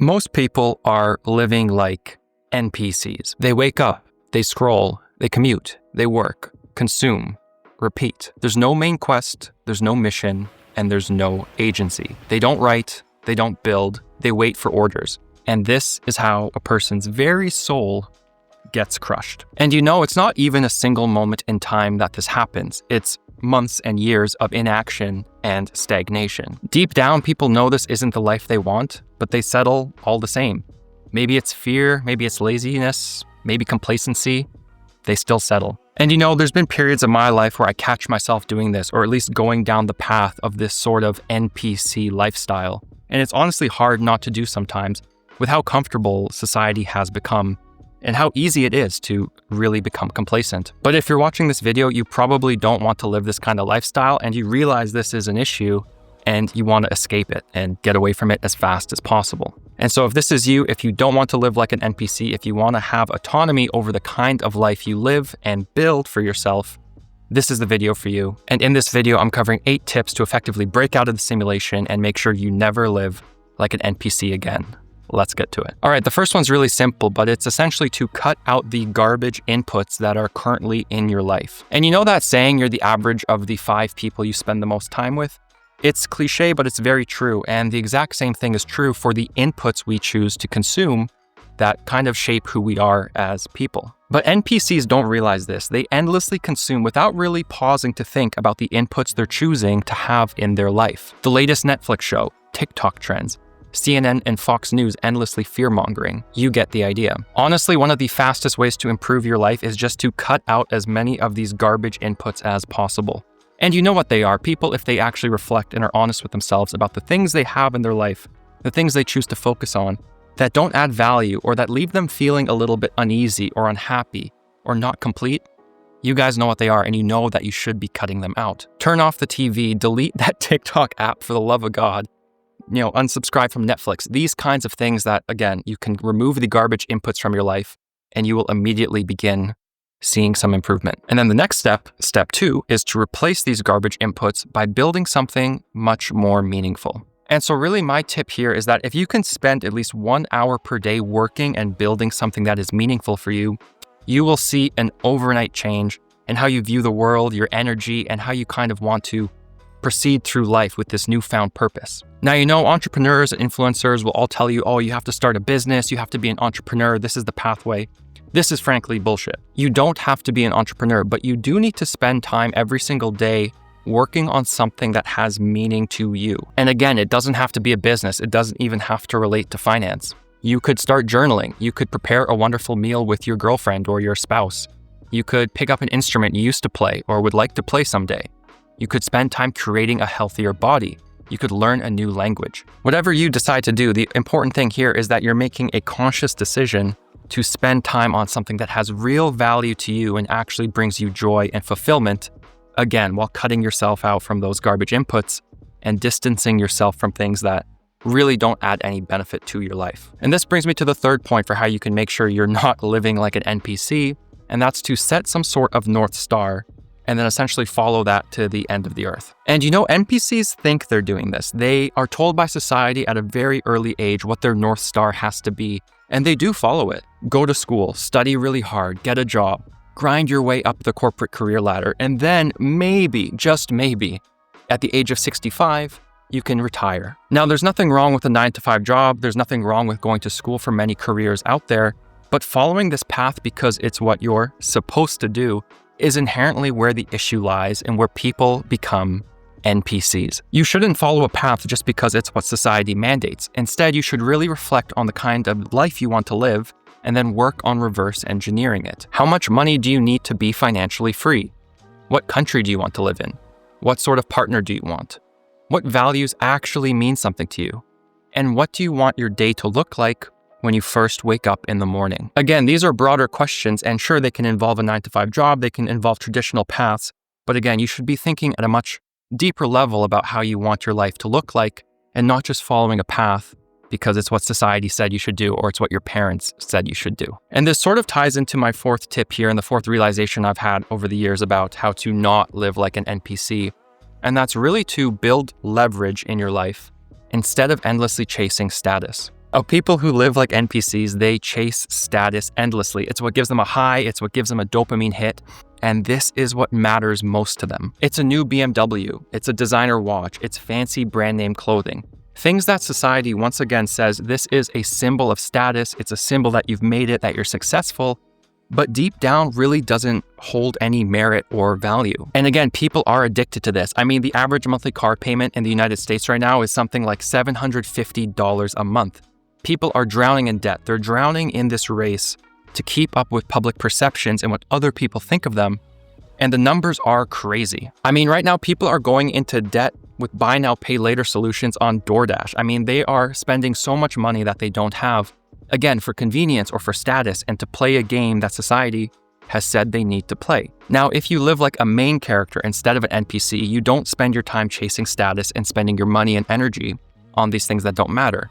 Most people are living like NPCs. They wake up, they scroll, they commute, they work, consume, repeat. There's no main quest, there's no mission, and there's no agency. They don't write, they don't build, they wait for orders. And this is how a person's very soul gets crushed. And it's not even a single moment in time that this happens. It's months and years of inaction and stagnation. Deep down, people know this isn't the life they want, but they settle all the same. Maybe it's fear, maybe it's laziness, maybe complacency. They still settle. And there's been periods of my life where I catch myself doing this, or at least going down the path of this sort of NPC lifestyle. And it's honestly hard not to do sometimes with how comfortable society has become and how easy it is to really become complacent. But if you're watching this video, you probably don't want to live this kind of lifestyle, and you realize this is an issue and you want to escape it and get away from it as fast as possible. And so if this is you, if you don't want to live like an NPC, if you want to have autonomy over the kind of life you live and build for yourself, this is the video for you. And in this video, I'm covering 8 tips to effectively break out of the simulation and make sure you never live like an NPC again. Let's get to it. All right, the first one's really simple, but it's essentially to cut out the garbage inputs that are currently in your life. And that saying, you're the average of the 5 people you spend the most time with? It's cliche, but it's very true. And the exact same thing is true for the inputs we choose to consume that kind of shape who we are as people. But NPCs don't realize this. They endlessly consume without really pausing to think about the inputs they're choosing to have in their life. The latest Netflix show, TikTok trends, CNN and Fox News endlessly fear-mongering. You get the idea. Honestly, one of the fastest ways to improve your life is just to cut out as many of these garbage inputs as possible. And you know what they are. People, if they actually reflect and are honest with themselves about the things they have in their life, the things they choose to focus on, that don't add value or that leave them feeling a little bit uneasy or unhappy or not complete, you guys know what they are, and you know that you should be cutting them out. Turn off the TV, delete that TikTok app for the love of God. Unsubscribe from Netflix. These kinds of things that, again, you can remove the garbage inputs from your life and you will immediately begin seeing some improvement. And then the next step 2, is to replace these garbage inputs by building something much more meaningful. And so really my tip here is that if you can spend at least 1 hour per day working and building something that is meaningful for you, you will see an overnight change in how you view the world, your energy, and how you kind of want to proceed through life with this newfound purpose. Now, entrepreneurs and influencers will all tell you, you have to start a business, you have to be an entrepreneur, this is the pathway. This is frankly bullshit. You don't have to be an entrepreneur, but you do need to spend time every single day working on something that has meaning to you. And again, it doesn't have to be a business. It doesn't even have to relate to finance. You could start journaling. You could prepare a wonderful meal with your girlfriend or your spouse. You could pick up an instrument you used to play or would like to play someday. You could spend time creating a healthier body. You could learn a new language. Whatever you decide to do, the important thing here is that you're making a conscious decision to spend time on something that has real value to you and actually brings you joy and fulfillment, again, while cutting yourself out from those garbage inputs and distancing yourself from things that really don't add any benefit to your life. And this brings me to the third point for how you can make sure you're not living like an NPC, and that's to set some sort of North Star and then essentially follow that to the end of the earth. And NPCs think they're doing this. They are told by society at a very early age what their North Star has to be, and they do follow it. Go to school, study really hard, get a job, grind your way up the corporate career ladder, and then maybe, just maybe, at the age of 65, you can retire. Now, there's nothing wrong with a 9-to-5 job. There's nothing wrong with going to school for many careers out there, but following this path because it's what you're supposed to do is inherently where the issue lies and where people become NPCs. You shouldn't follow a path just because it's what society mandates. Instead, you should really reflect on the kind of life you want to live and then work on reverse engineering it. How much money do you need to be financially free? What country do you want to live in? What sort of partner do you want? What values actually mean something to you? And what do you want your day to look like when you first wake up in the morning? Again, these are broader questions, and sure, they can involve a 9-to-5 job, they can involve traditional paths, but again, you should be thinking at a much deeper level about how you want your life to look like and not just following a path because it's what society said you should do or it's what your parents said you should do. And this sort of ties into my fourth tip here and the fourth realization I've had over the years about how to not live like an NPC, and that's really to build leverage in your life instead of endlessly chasing status. People who live like NPCs, they chase status endlessly. It's what gives them a high, it's what gives them a dopamine hit, and this is what matters most to them. It's a new BMW, it's a designer watch, it's fancy brand name clothing. Things that society once again says this is a symbol of status, it's a symbol that you've made it, that you're successful, but deep down really doesn't hold any merit or value. And again, people are addicted to this. I mean, the average monthly car payment in the United States right now is something like $750 a month. People are drowning in debt. They're drowning in this race to keep up with public perceptions and what other people think of them. And the numbers are crazy. I mean, right now, people are going into debt with buy now, pay later solutions on DoorDash. I mean, they are spending so much money that they don't have, again, for convenience or for status and to play a game that society has said they need to play. Now, if you live like a main character instead of an NPC, you don't spend your time chasing status and spending your money and energy on these things that don't matter.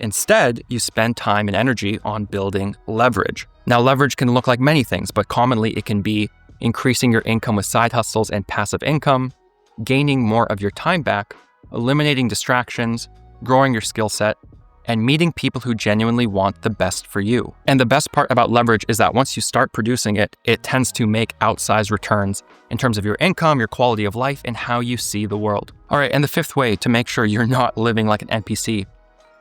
Instead, you spend time and energy on building leverage. Now, leverage can look like many things, but commonly it can be increasing your income with side hustles and passive income, gaining more of your time back, eliminating distractions, growing your skill set, and meeting people who genuinely want the best for you. And the best part about leverage is that once you start producing it, it tends to make outsized returns in terms of your income, your quality of life, and how you see the world. All right, and the fifth way to make sure you're not living like an NPC.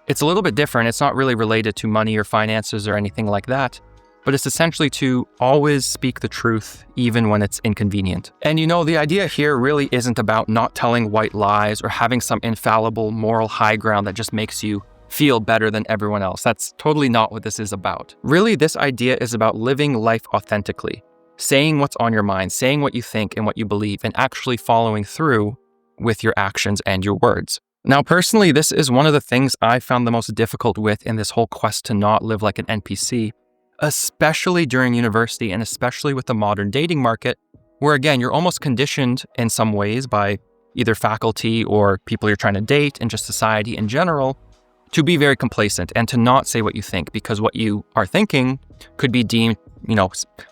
It's a little bit different. It's not really related to money or finances or anything like that, but it's essentially to always speak the truth, even when it's inconvenient. And the idea here really isn't about not telling white lies or having some infallible moral high ground that just makes you feel better than everyone else. That's totally not what this is about. Really, this idea is about living life authentically, saying what's on your mind, saying what you think and what you believe, and actually following through with your actions and your words. Now, personally, this is one of the things I found the most difficult with in this whole quest to not live like an NPC, especially during university and especially with the modern dating market, where again, you're almost conditioned in some ways by either faculty or people you're trying to date and just society in general to be very complacent and to not say what you think, because what you are thinking could be deemed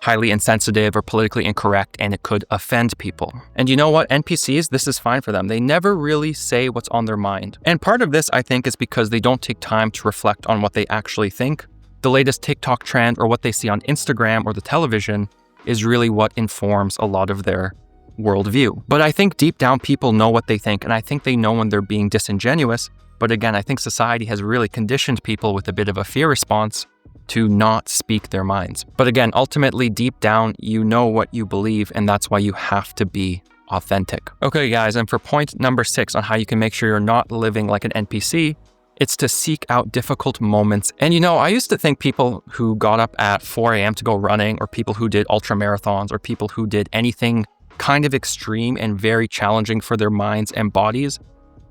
highly insensitive or politically incorrect, and it could offend people. And you know what? NPCs, this is fine for them. They never really say what's on their mind. And part of this, I think, is because they don't take time to reflect on what they actually think. The latest TikTok trend or what they see on Instagram or the television is really what informs a lot of their worldview. But I think deep down, people know what they think, and I think they know when they're being disingenuous. But again, I think society has really conditioned people with a bit of a fear response to not speak their minds. But again, ultimately, deep down, you know what you believe, and that's why you have to be authentic. Okay, guys, and for point number 6 on how you can make sure you're not living like an NPC, it's to seek out difficult moments. And I used to think people who got up at 4 a.m. to go running, or people who did ultra marathons, or people who did anything kind of extreme and very challenging for their minds and bodies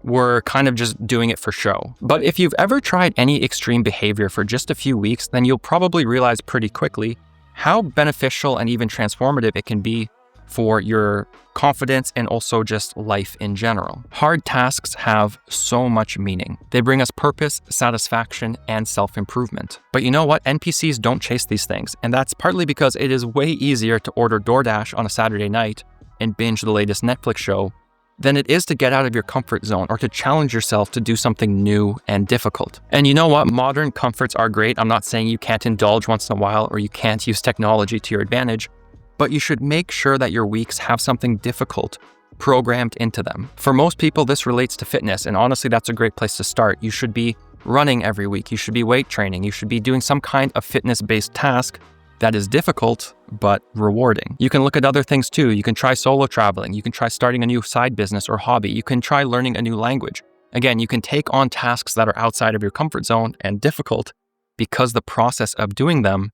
were kind of just doing it for show. But if you've ever tried any extreme behavior for just a few weeks, then you'll probably realize pretty quickly how beneficial and even transformative it can be for your confidence and also just life in general. Hard tasks have so much meaning. They bring us purpose, satisfaction, and self-improvement. But you know what? NPCs don't chase these things. And that's partly because it is way easier to order DoorDash on a Saturday night and binge the latest Netflix show than it is to get out of your comfort zone or to challenge yourself to do something new and difficult. And you know what? Modern comforts are great. I'm not saying you can't indulge once in a while or you can't use technology to your advantage, but you should make sure that your weeks have something difficult programmed into them. For most people, this relates to fitness, and honestly, that's a great place to start. You should be running every week. You should be weight training. You should be doing some kind of fitness-based task that is difficult, but rewarding. You can look at other things too. You can try solo traveling. You can try starting a new side business or hobby. You can try learning a new language. Again, you can take on tasks that are outside of your comfort zone and difficult because the process of doing them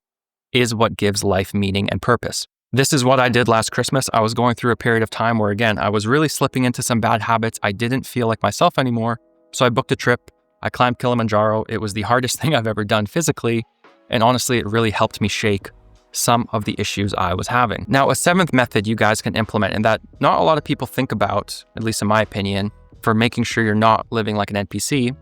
is what gives life meaning and purpose. This is what I did last Christmas. I was going through a period of time where, again, I was really slipping into some bad habits. I didn't feel like myself anymore. So I booked a trip. I climbed Kilimanjaro. It was the hardest thing I've ever done physically. And honestly, it really helped me shake some of the issues I was having. Now, a 7th method you guys can implement, and that not a lot of people think about, at least in my opinion, for making sure you're not living like an NPC,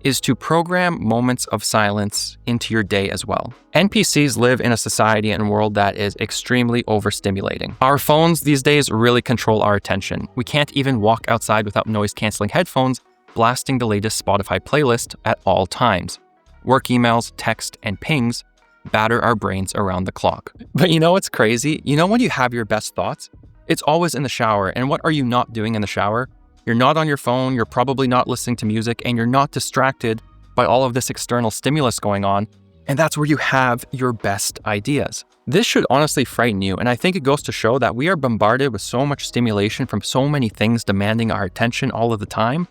is to program moments of silence into your day as well. NPCs live in a society and world that is extremely overstimulating. Our phones these days really control our attention. We can't even walk outside without noise-canceling headphones blasting the latest Spotify playlist at all times. Work emails, text, and pings batter our brains around the clock. But you know what's crazy? You know when you have your best thoughts? It's always in the shower. And what are you not doing in the shower? You're not on your phone, you're probably not listening to music, and you're not distracted by all of this external stimulus going on. And that's where you have your best ideas. This should honestly frighten you, and I think it goes to show that we are bombarded with so much stimulation from so many things demanding our attention all of the time,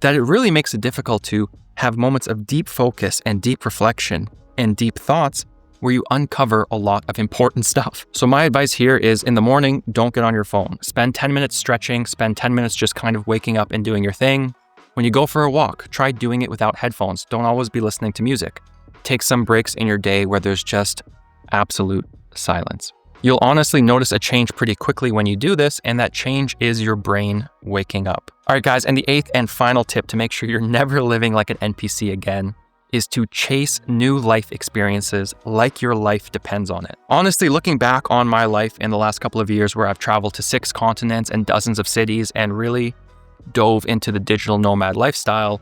that it really makes it difficult to have moments of deep focus and deep reflection and deep thoughts where you uncover a lot of important stuff. So my advice here is, in the morning, don't get on your phone. Spend 10 minutes stretching, spend 10 minutes just kind of waking up and doing your thing. When you go for a walk, try doing it without headphones. Don't always be listening to music. Take some breaks in your day where there's just absolute silence. You'll honestly notice a change pretty quickly when you do this, and that change is your brain waking up. All right, guys, and the 8th and final tip to make sure you're never living like an NPC again is to chase new life experiences like your life depends on it. Honestly, looking back on my life in the last couple of years where I've traveled to 6 continents and dozens of cities and really dove into the digital nomad lifestyle,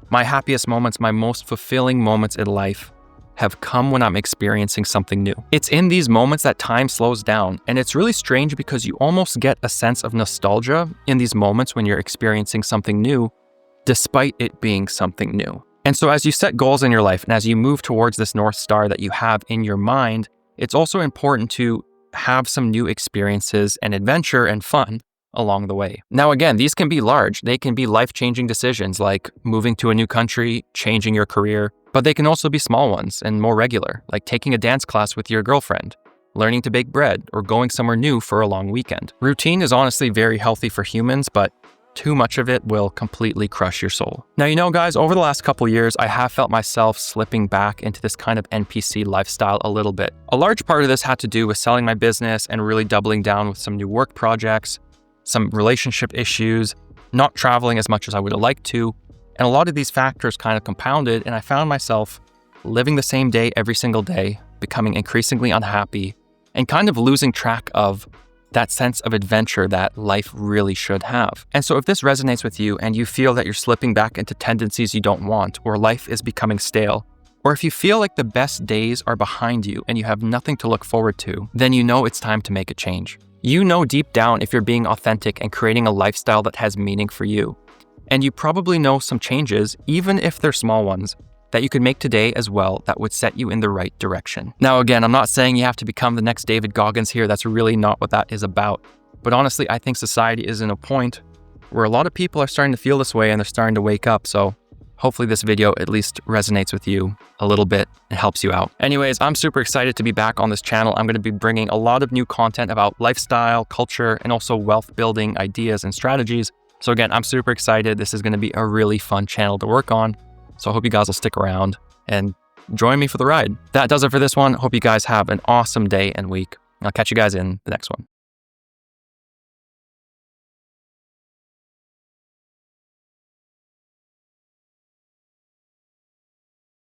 my happiest moments, my most fulfilling moments in life have come when I'm experiencing something new. It's in these moments that time slows down, and it's really strange because you almost get a sense of nostalgia in these moments when you're experiencing something new, despite it being something new. And so as you set goals in your life and as you move towards this North Star that you have in your mind, it's also important to have some new experiences and adventure and fun along the way. Now, again, these can be large. They can be life-changing decisions like moving to a new country, changing your career, but they can also be small ones and more regular, like taking a dance class with your girlfriend, learning to bake bread, or going somewhere new for a long weekend. Routine is honestly very healthy for humans, but too much of it will completely crush your soul. Now, you know, guys, over the last couple years, I have felt myself slipping back into this kind of NPC lifestyle a little bit. A large part of this had to do with selling my business and really doubling down with some new work projects, some relationship issues, not traveling as much as I would have liked to. And a lot of these factors kind of compounded, and I found myself living the same day every single day, becoming increasingly unhappy, and kind of losing track of that sense of adventure that life really should have. And so if this resonates with you and you feel that you're slipping back into tendencies you don't want, or life is becoming stale, or if you feel like the best days are behind you and you have nothing to look forward to, then you know it's time to make a change. You know deep down if you're being authentic and creating a lifestyle that has meaning for you. And you probably know some changes, even if they're small ones, that you could make today as well that would set you in the right direction. Now, again, I'm not saying you have to become the next David Goggins here. That's really not what that is about. But honestly, I think society is in a point where a lot of people are starting to feel this way and they're starting to wake up. So hopefully this video at least resonates with you a little bit and helps you out. Anyways, I'm super excited to be back on this channel. I'm going to be bringing a lot of new content about lifestyle, culture, and also wealth building ideas and strategies. So again, I'm super excited. This is going to be a really fun channel to work on. So I hope you guys will stick around and join me for the ride. That does it for this one. Hope you guys have an awesome day and week. I'll catch you guys in the next one.